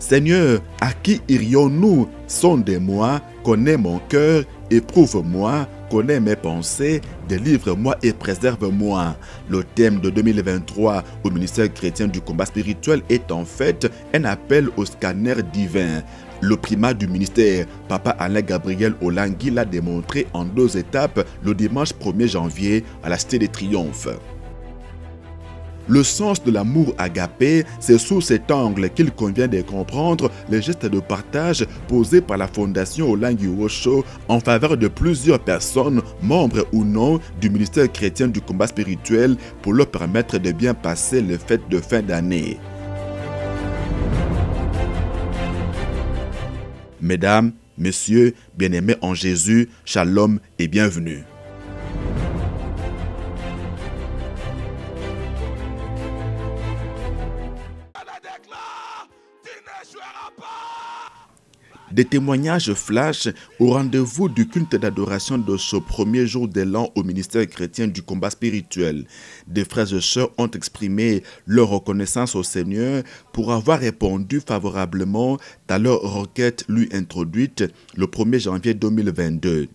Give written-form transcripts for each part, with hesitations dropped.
Seigneur, à qui irions-nous? Sonde-moi, connais mon cœur, éprouve-moi, connais mes pensées, délivre-moi et préserve-moi. Le thème de 2023 au ministère chrétien du combat spirituel est en fait un appel au scanner divin. Le primat du ministère, Papa Alain Gabriel Olangui, l'a démontré en 2 étapes le dimanche 1er janvier à la Cité des Triomphes. Le sens de l'amour agapé, c'est sous cet angle qu'il convient de comprendre les gestes de partage posés par la Fondation Olangui Osho en faveur de plusieurs personnes, membres ou non du ministère chrétien du combat spirituel, pour leur permettre de bien passer les fêtes de fin d'année. Mesdames, Messieurs, bien-aimés en Jésus, shalom et bienvenue. Des témoignages flash au rendez-vous du culte d'adoration de ce premier jour de l'an au ministère chrétien du combat spirituel. Des frères et sœurs ont exprimé leur reconnaissance au Seigneur pour avoir répondu favorablement à leur requête lui introduite le 1er janvier 2022.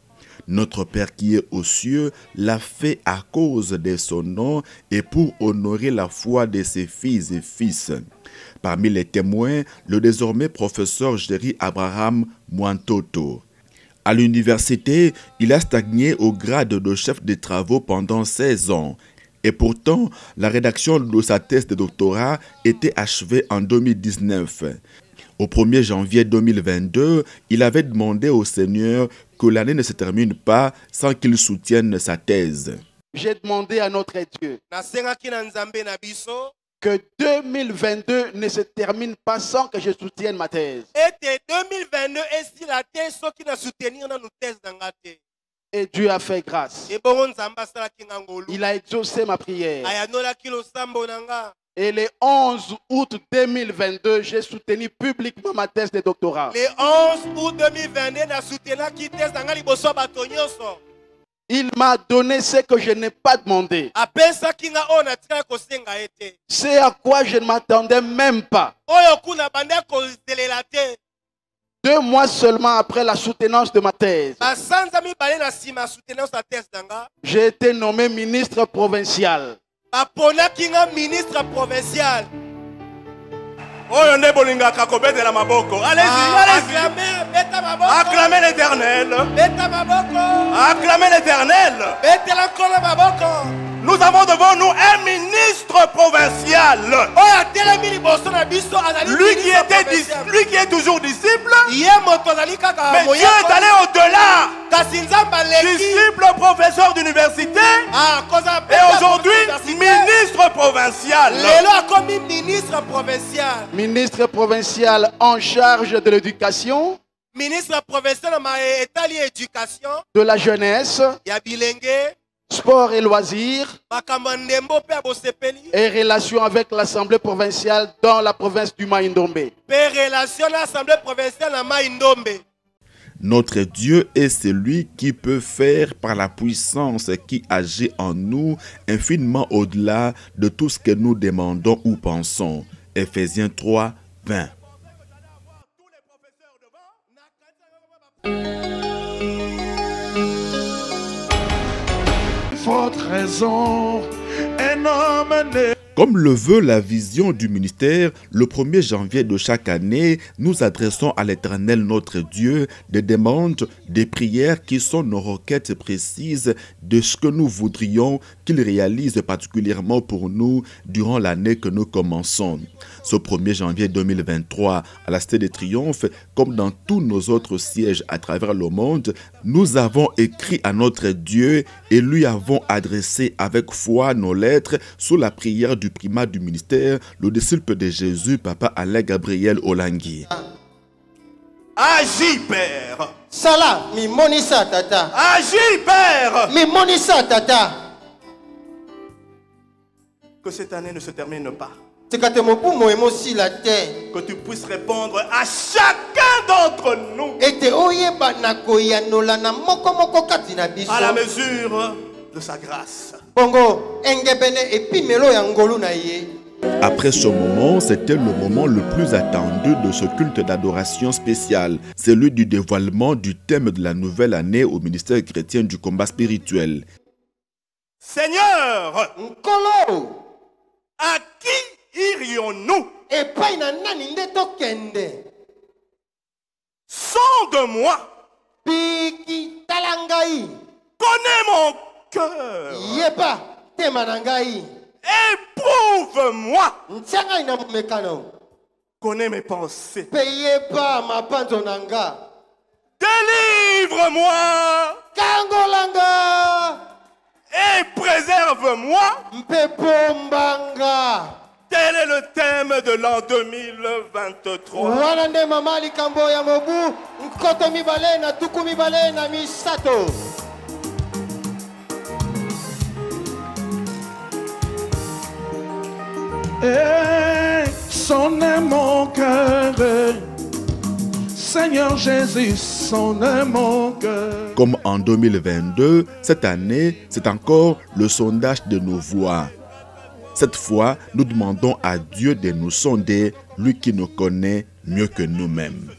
Notre Père qui est aux cieux l'a fait à cause de son nom et pour honorer la foi de ses filles et fils. Parmi les témoins, le désormais professeur Jerry Abraham Mwantoto. À l'université, il a stagné au grade de chef de travaux pendant 16 ans. Et pourtant, la rédaction de sa thèse de doctorat était achevée en 2019. Au 1er janvier 2022, il avait demandé au Seigneur que l'année ne se termine pas sans qu'il soutienne sa thèse. J'ai demandé à notre Dieu que 2022 ne se termine pas sans que je soutienne ma thèse. Et Dieu a fait grâce. Il a exaucé ma prière. Et le 11 août 2022, j'ai soutenu publiquement ma thèse de doctorat. Le 11 août 2022, il m'a donné ce que je n'ai pas demandé. C'est à quoi je ne m'attendais même pas. 2 mois seulement après la soutenance de ma thèse, j'ai été nommé ministre provincial. Ministre provincial. Allez-y, allez-y. Acclamez l'Éternel. Acclamez l'Éternel. Nous avons devant nous un ministre provincial. Lui qui est toujours disciple. Mais Dieu est allé au-delà. Disciple, professeur d'université. Et aujourd'hui, ministre provincial. Ministre provincial en charge de l'éducation. Ministre provincial de la jeunesse. Sport et loisirs et relations avec l'Assemblée provinciale dans la province du Mai-Ndombe. Notre Dieu est celui qui peut faire par la puissance qui agit en nous infiniment au-delà de tout ce que nous demandons ou pensons. Ephésiens 3, 20. Raison, un homme né. Comme le veut la vision du ministère, le 1er janvier de chaque année, nous adressons à l'Éternel notre Dieu des demandes, des prières qui sont nos requêtes précises de ce que nous voudrions qu'il réalise particulièrement pour nous durant l'année que nous commençons. Ce 1er janvier 2023, à la Cité des Triomphes, comme dans tous nos autres sièges à travers le monde, nous avons écrit à notre Dieu et lui avons adressé avec foi nos lettres sous la prière du primat du ministère, le disciple de Jésus, Papa Alain Gabriel Olangui. Agis, Père. Salah, mi monisa tata. Agis, Père. Mi monisa tata. Que cette année ne se termine pas. Que tu puisses répondre à chacun d'entre nous à la mesure de sa grâce. Après ce moment, c'était le moment le plus attendu de ce culte d'adoration spécial, celui du dévoilement du thème de la nouvelle année au ministère chrétien du combat spirituel. Seigneur, Nkolo. à qui irions-nous? Epai na nani nde tokende. Sonde-moi, Piki talangai. connais mon cœur, Yepa tema na ngai. éprouve-moi, Ntianga ina mumekano. connais mes pensées, Pe yepa mapanzo na nga. délivre-moi Kangolanga. et préserve-moi. Mpepo mbanga. Tel est le thème de l'an 2023. Wana nde mama likambo ya mobu. Nkoto mibale na tuku mibale na misato. Et sonne mon cœur. Seigneur Jésus, sonne mon cœur. Comme en 2022, cette année, c'est encore le sondage de nos voix. Cette fois, nous demandons à Dieu de nous sonder, lui qui nous connaît mieux que nous-mêmes.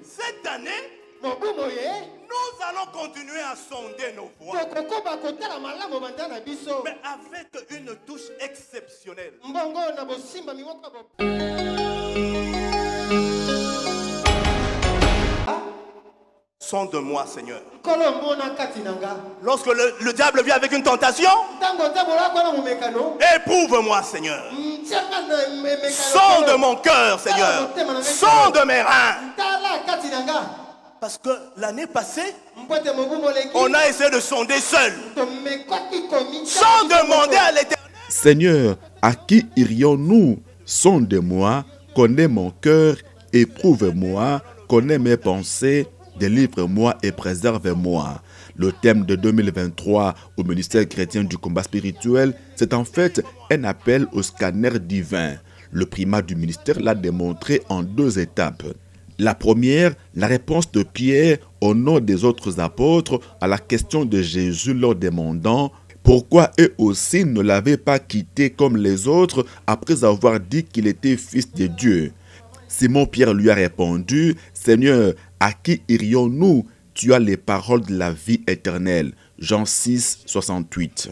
Cette année, Mobu moye. nous allons continuer à sonder nos voix, Tokokoba kotala malamu banda na biso. mais avec une touche exceptionnelle. Mbongo na bosimba mimoko bo. Sonde-moi, Seigneur. Kolo mbona kati nanga. Lorsque le diable vient avec une tentation, Tango tabola kwa na mumekano. éprouve-moi, Seigneur. Ntianga na mekano. Sonde mon cœur, Seigneur. Sonde mes reins. Tala kati nanga. Parce que l'année passée, Mpote mobu moleki. on a essayé de sonder seul, To mekwaki komi. sans demander à l'Éternel. Seigneur, à qui irions-nous? Sonde-moi, connais mon cœur, éprouve-moi, connais mes pensées, délivre-moi et préserve-moi. Le thème de 2023 au ministère chrétien du combat spirituel, c'est en fait un appel au scanner divin. Le primat du ministère l'a démontré en 2 étapes. La première, la réponse de Pierre au nom des autres apôtres à la question de Jésus leur demandant pourquoi eux aussi ne l'avaient pas quitté comme les autres après avoir dit qu'il était fils de Dieu. Simon-Pierre lui a répondu, « Seigneur, à qui irions-nous? Tu as les paroles de la vie éternelle. » Jean 6, 68.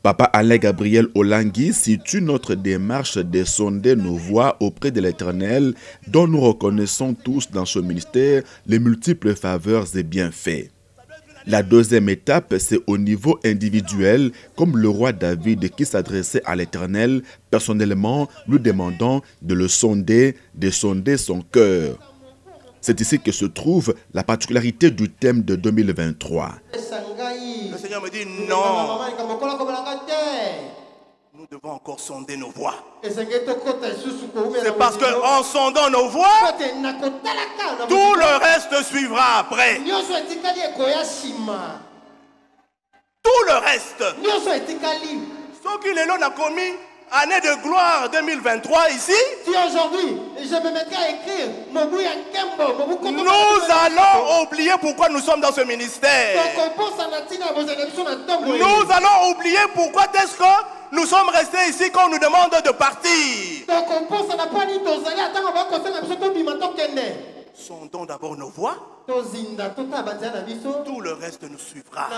Papa Alain Gabriel Olangui situe notre démarche de sonder nos voix auprès de l'Éternel, dont nous reconnaissons tous dans ce ministère les multiples faveurs et bienfaits. La deuxième étape, c'est au niveau individuel, comme le roi David qui s'adressait à l'Éternel, personnellement lui demandant de le sonder, de sonder son cœur. C'est ici que se trouve la particularité du thème de 2023. Le Seigneur me dit non, nous devons encore sonder nos voix. C'est parce qu'en sondant nos voix, tout le reste suivra après. Tout le reste. Ce qu'il est là, on a commis année de gloire 2023 ici. Si aujourd'hui, je me mettrai à écrire Nous allons oublier pourquoi nous sommes dans ce ministère. Nous allons oublier pourquoi est-ce que nous sommes restés ici quand on nous demande de partir. Sondons d'abord nos voix. Tout le reste nous suivra.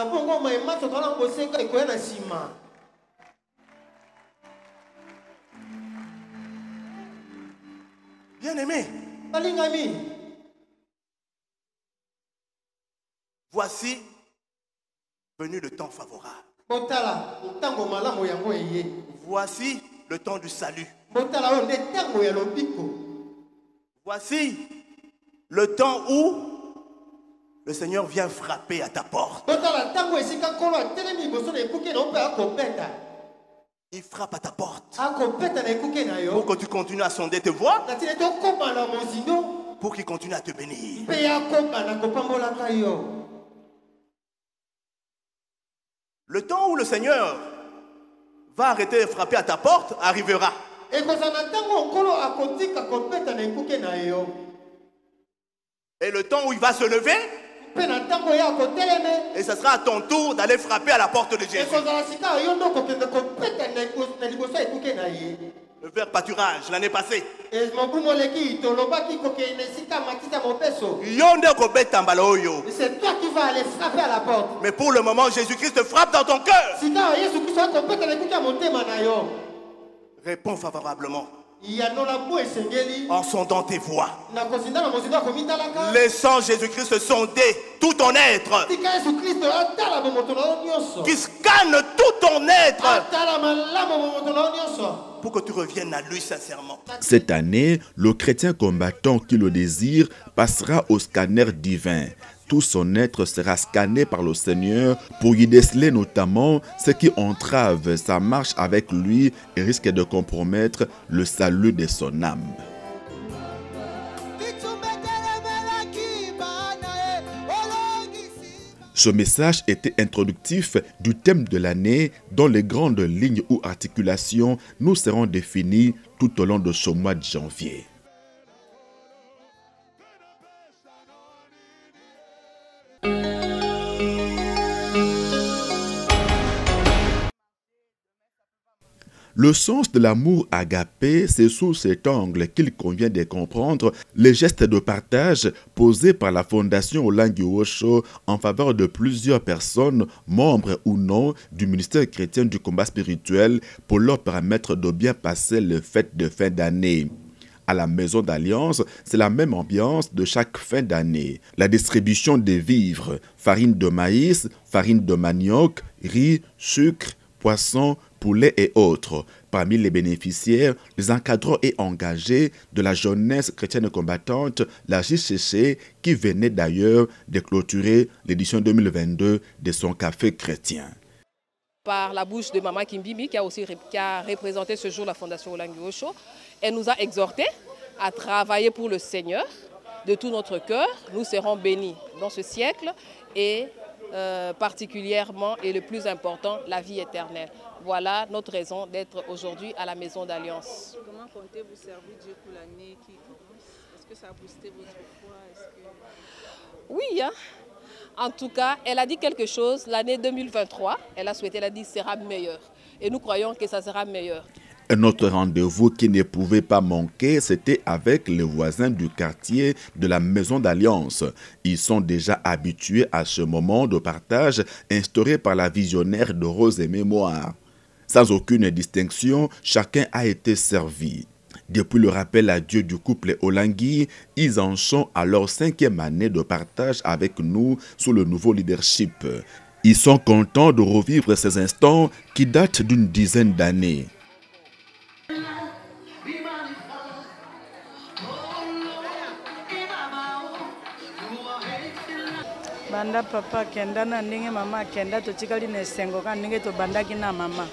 Bien-aimé, voici venu le temps favorable. Voici le temps du salut. Voici le temps où le Seigneur vient frapper à ta porte. Il frappe à ta porte pour que tu continues à sonder tes voix, pour qu'il continue à te bénir. Le temps où le Seigneur va arrêter de frapper à ta porte arrivera. Et le temps où il va se lever Et ce sera à ton tour d'aller frapper à la porte de Jésus. Le vert pâturage l'année passée. C'est toi qui vas aller frapper à la porte. Mais pour le moment, Jésus-Christ frappe dans ton cœur. Réponds favorablement. En sondant tes voix. Laissant Jésus-Christ sonder tout ton être. Qui scanne tout ton être. Pour que tu reviennes à lui sincèrement. Cette année, le chrétien combattant qui le désire passera au scanner divin. Tout son être sera scanné par le Seigneur pour y déceler notamment ce qui entrave sa marche avec lui et risque de compromettre le salut de son âme. Ce message était introductif du thème de l'année dont les grandes lignes ou articulations nous seront définies tout au long de ce mois de janvier. Le sens de l'amour agapé, c'est sous cet angle qu'il convient de comprendre les gestes de partage posés par la Fondation Olangi Osho en faveur de plusieurs personnes, membres ou non du ministère chrétien du combat spirituel, pour leur permettre de bien passer les fêtes de fin d'année. À la Maison d'Alliance, c'est la même ambiance de chaque fin d'année. La distribution des vivres, farine de maïs, farine de manioc, riz, sucre, poisson, poulet et autres. Parmi les bénéficiaires, les encadrants et engagés de la jeunesse chrétienne combattante, la JCC, qui venait d'ailleurs de clôturer l'édition 2022 de son café chrétien. Par la bouche de Maman Kimbimi, qui a représenté ce jour la Fondation Olangi Osho, elle nous a exhortés à travailler pour le Seigneur de tout notre cœur. Nous serons bénis dans ce siècle et particulièrement et le plus important, la vie éternelle. Voilà notre raison d'être aujourd'hui à la Maison d'Alliance. Comment comptez-vous servir Dieu pour l'année qui commence? Est-ce que ça a boosté votre foi? Oui, hein? En tout cas, elle a dit quelque chose. L'année 2023, elle a souhaité, elle a dit sera meilleure. Et nous croyons que ça sera meilleur. Un autre rendez-vous qui ne pouvait pas manquer, c'était avec les voisins du quartier de la Maison d'Alliance. Ils sont déjà habitués à ce moment de partage instauré par la visionnaire de Rose et Mémoire. Sans aucune distinction, chacun a été servi. Depuis le rappel à Dieu du couple Olangi, ils en sont à leur 5e année de partage avec nous sous le nouveau leadership. Ils sont contents de revivre ces instants qui datent d'une dizaine d'années. Banda papa kenda na ndenge mama kenda to tikali na sengo ka ndenge to bandaki na mama.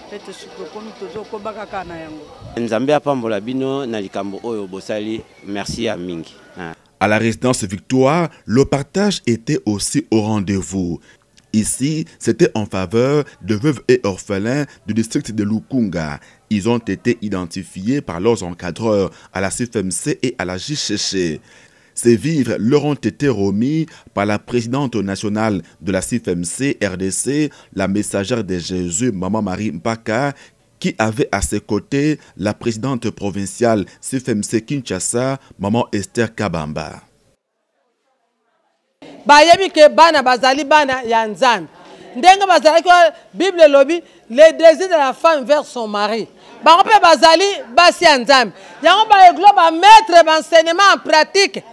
Peto sukokomi tozo ko baka kana yango. Nzambe apambola bino na likambo oyo bosali, merci à mingi. À la résidence Victoire, le partage était aussi au rendez-vous. Ici, c'était en faveur de veuves et orphelins du district de Lukunga. Ils ont été identifiés par leurs encadreurs à la CFMC et à la JCC. Ces vivres leur ont été remis par la présidente nationale de la CFMC RDC, la messagère de Jésus, Maman Marie Mpaka, qui avait à ses côtés la présidente provinciale CFMC Kinshasa, Maman Esther Kabamba. Bayebi ke bana bazali bana ya Nzambe. Ndenge bazali ko Bible lobi le désir de la femme vers son mari. Ba pe bazali basi ya Nzambe. Yango ba eglo ba mettre enseignement en pratique.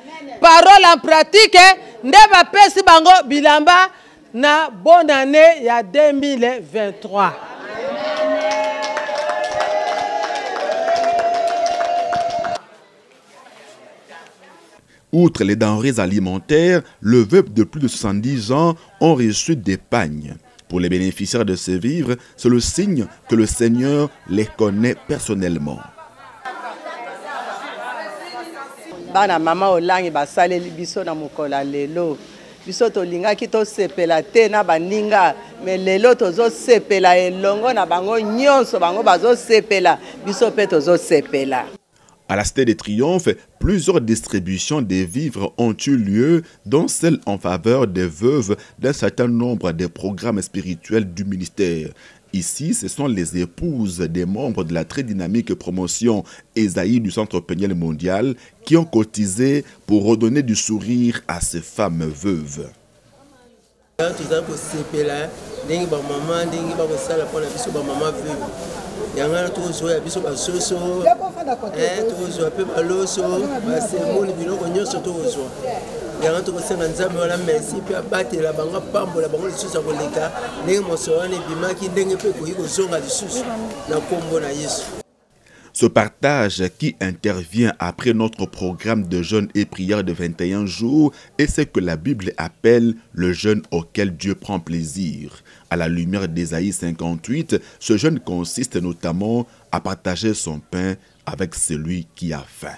Parole en pratique, nde ba pesi bango bilamba na bonne année ya 2023. Outre les denrées alimentaires, les veuves de plus de 70 ans ont reçu des pagnes. Pour les bénéficiaires de ces vivres, c'est le signe que le Seigneur les connaît personnellement. Bana mama Olangi basaleli biso na mokola lelo. Biso tolinga ki to sepela te na baninga, mais lelo tozo sepela elongo na bango nyonso bango bazo sepela, biso pe tozo sepela. À la Cité des Triomphes, plusieurs distributions des vivres ont eu lieu, dont celle en faveur des veuves d'un certain nombre de programmes spirituels du ministère. Ici, ce sont les épouses des membres de la très dynamique promotion Esaïe du Centre Peniel Mondial qui ont cotisé pour redonner du sourire à ces femmes veuves. Ce partage qui intervient après notre programme de jeûne et prière de 21 jours est ce que la Bible appelle le jeûne auquel Dieu prend plaisir. À la lumière d'Ésaïe 58, ce jeûne consiste notamment à partager son pain avec celui qui a faim.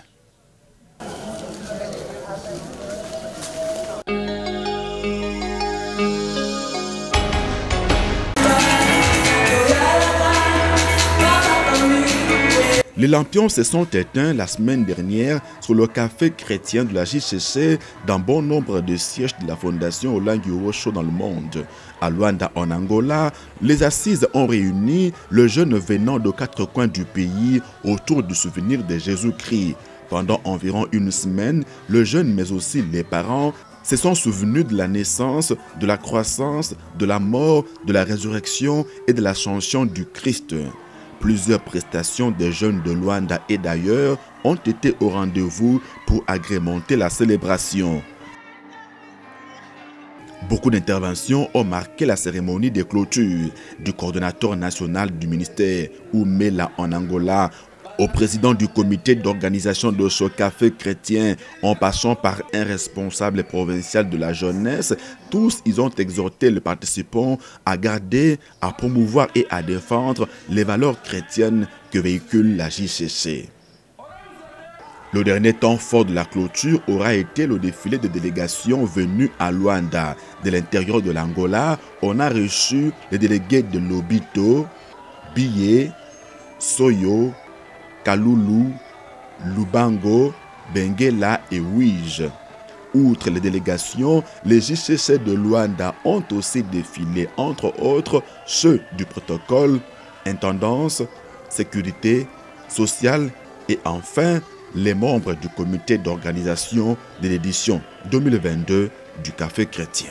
Les lampions se sont éteints la semaine dernière sur le café chrétien de la JCC dans bon nombre de sièges de la Fondation Olangi Osho dans le monde. À Luanda, en Angola, les assises ont réuni le jeune venant de 4 coins du pays autour du souvenir de Jésus-Christ. Pendant environ une semaine, le jeune mais aussi les parents se sont souvenus de la naissance, de la croissance, de la mort, de la résurrection et de l'ascension du Christ. Plusieurs prestations des jeunes de Luanda et d'ailleurs ont été au rendez-vous pour agrémenter la célébration. Beaucoup d'interventions ont marqué la cérémonie de clôture, du coordonnateur national du ministère, Oumela en Angola, au président du comité d'organisation de ce café chrétien, en passant par un responsable provincial de la jeunesse, tous ils ont exhorté les participants à garder, à promouvoir et à défendre les valeurs chrétiennes que véhicule la JCC. Le dernier temps fort de la clôture aura été le défilé de délégations venues à Luanda. De l'intérieur de l'Angola, on a reçu les délégués de Lobito, Bié, Soyo, Kalulu, Lubango, Benguela et Ouige. Outre les délégations, les JCC de Luanda ont aussi défilé, entre autres, ceux du protocole, intendance, sécurité, sociale et enfin, les membres du comité d'organisation de l'édition 2022 du Café chrétien.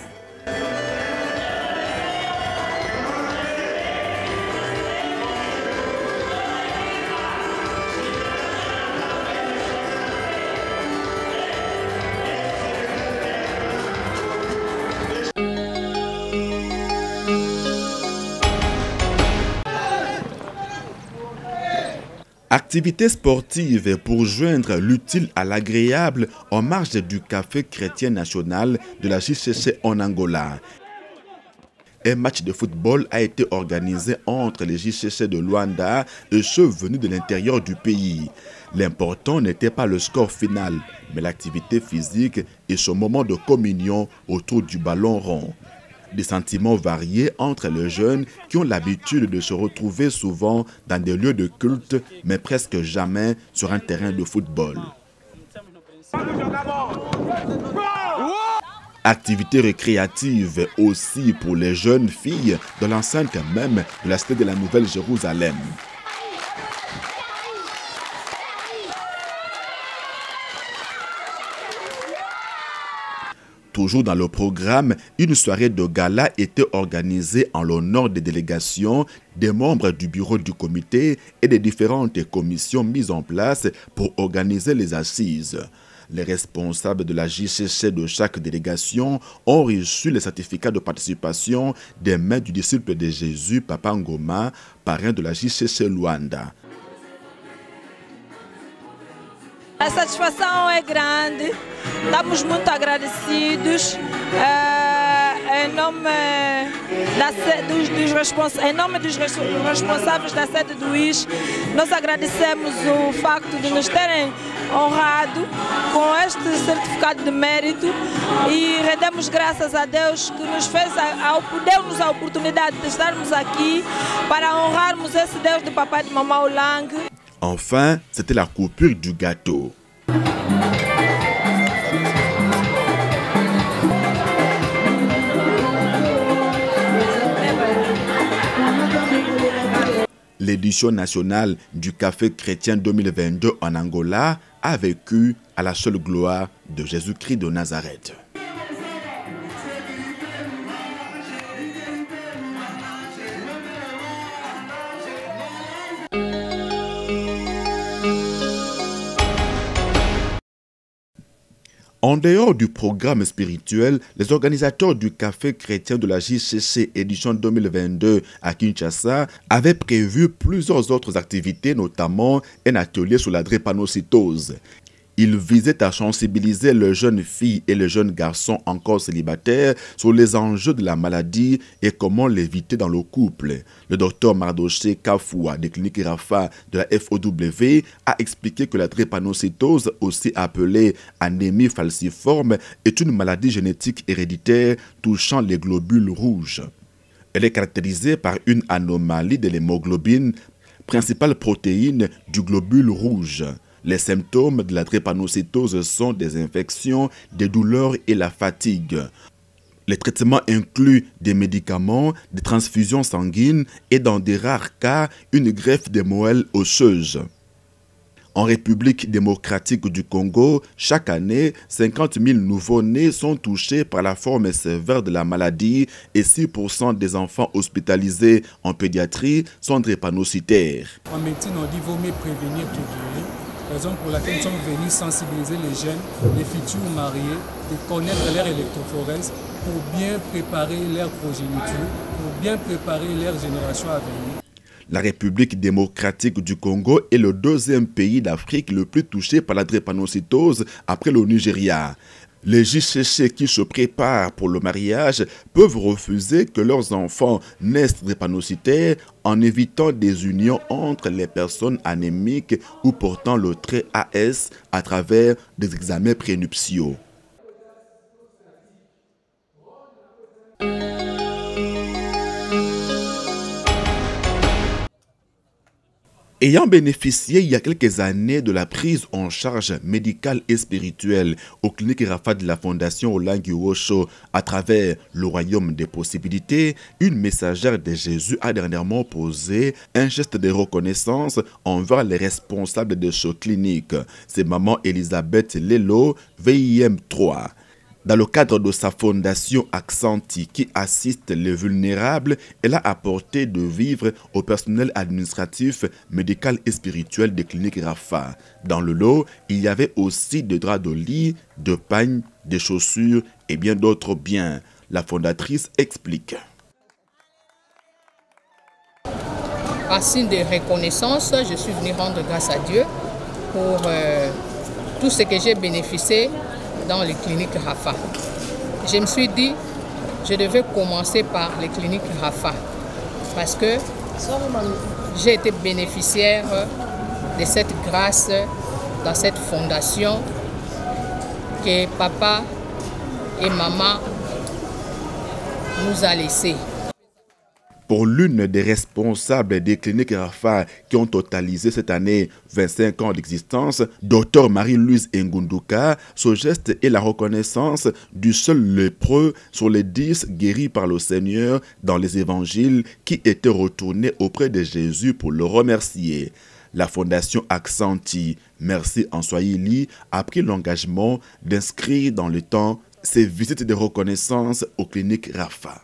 Activités sportives pour joindre l'utile à l'agréable en marge du Café chrétien national de la JCC en Angola. Un match de football a été organisé entre les JCC de Luanda et ceux venus de l'intérieur du pays. L'important n'était pas le score final, mais l'activité physique et ce moment de communion autour du ballon rond. Des sentiments variés entre les jeunes qui ont l'habitude de se retrouver souvent dans des lieux de culte, mais presque jamais sur un terrain de football. Activités récréatives aussi pour les jeunes filles de l'enceinte même de la cité de la Nouvelle-Jérusalem. Toujours dans le programme, une soirée de gala était organisée en l'honneur des délégations, des membres du bureau du comité et des différentes commissions mises en place pour organiser les assises. Les responsables de la JCC de chaque délégation ont reçu les certificats de participation des mains du disciple de Jésus, Papa Ngoma, parrain de la JCC Luanda. A satisfação é grande, estamos muito agradecidos em nome dos responsáveis da sede do IS. Nós agradecemos o facto de nos terem honrado com este certificado de mérito e rendemos graças a Deus que nos deu-nos a oportunidade de estarmos aqui para honrarmos esse Deus de Papai e de Mamãe Olangue. Enfin, c'était la coupure du gâteau. L'édition nationale du Café chrétien 2022 en Angola a vécu à la seule gloire de Jésus-Christ de Nazareth. En dehors du programme spirituel, les organisateurs du Café chrétien de la JCC édition 2022 à Kinshasa avaient prévu plusieurs autres activités, notamment un atelier sur la drépanocytose. Il visait à sensibiliser les jeunes filles et les jeunes garçons encore célibataires sur les enjeux de la maladie et comment l'éviter dans le couple. Le docteur Mardoché Kafoua des cliniques Rafa de la FOW a expliqué que la drépanocytose, aussi appelée anémie falciforme, est une maladie génétique héréditaire touchant les globules rouges. Elle est caractérisée par une anomalie de l'hémoglobine, principale protéine du globule rouge. Les symptômes de la drépanocytose sont des infections, des douleurs et la fatigue. Les traitements incluent des médicaments, des transfusions sanguines et dans des rares cas, une greffe des moelles osseuses. En République démocratique du Congo, chaque année, 50 000 nouveau-nés sont touchés par la forme sévère de la maladie et 6% des enfants hospitalisés en pédiatrie sont drépanocytaires. En médecine, on dit qu'il vaut mieux prévenir que guérir. Raison pour laquelle nous sommes venus sensibiliser les jeunes, les futurs mariés, de connaître leur électrophorèse pour bien préparer leur progéniture, pour bien préparer leur génération à venir. La République démocratique du Congo est le deuxième pays d'Afrique le plus touché par la drépanocytose après le Nigeria. Les JCC qui se préparent pour le mariage peuvent refuser que leurs enfants naissent drépanocytaires en évitant des unions entre les personnes anémiques ou portant le trait AS à travers des examens prénuptiaux. Ayant bénéficié il y a quelques années de la prise en charge médicale et spirituelle aux cliniques Rafa de la Fondation Olangi Osho à travers le royaume des possibilités, une messagère de Jésus a dernièrement posé un geste de reconnaissance envers les responsables de ce clinique. C'est maman Elisabeth Lelo, VIM 3. Dans le cadre de sa fondation Accenti qui assiste les vulnérables, elle a apporté de vivres au personnel administratif, médical et spirituel des cliniques Rafa. Dans le lot, il y avait aussi des draps de lit, de pagnes, des chaussures et bien d'autres biens. La fondatrice explique. Par signe de reconnaissance, je suis venue rendre grâce à Dieu pour tout ce que j'ai bénéficié dans les cliniques Rafa. Je me suis dit, je devais commencer par les cliniques Rafa parce que j'ai été bénéficiaire de cette grâce dans cette fondation que papa et maman nous a laissé. Pour l'une des responsables des cliniques Rafa qui ont totalisé cette année 25 ans d'existence, Dr Marie-Louise Ngunduka, ce geste est la reconnaissance du seul lépreux sur les 10 guéris par le Seigneur dans les évangiles qui étaient retournés auprès de Jésus pour le remercier. La fondation Accenti, merci en Swahili, a pris l'engagement d'inscrire dans le temps ces visites de reconnaissance aux cliniques Rafa.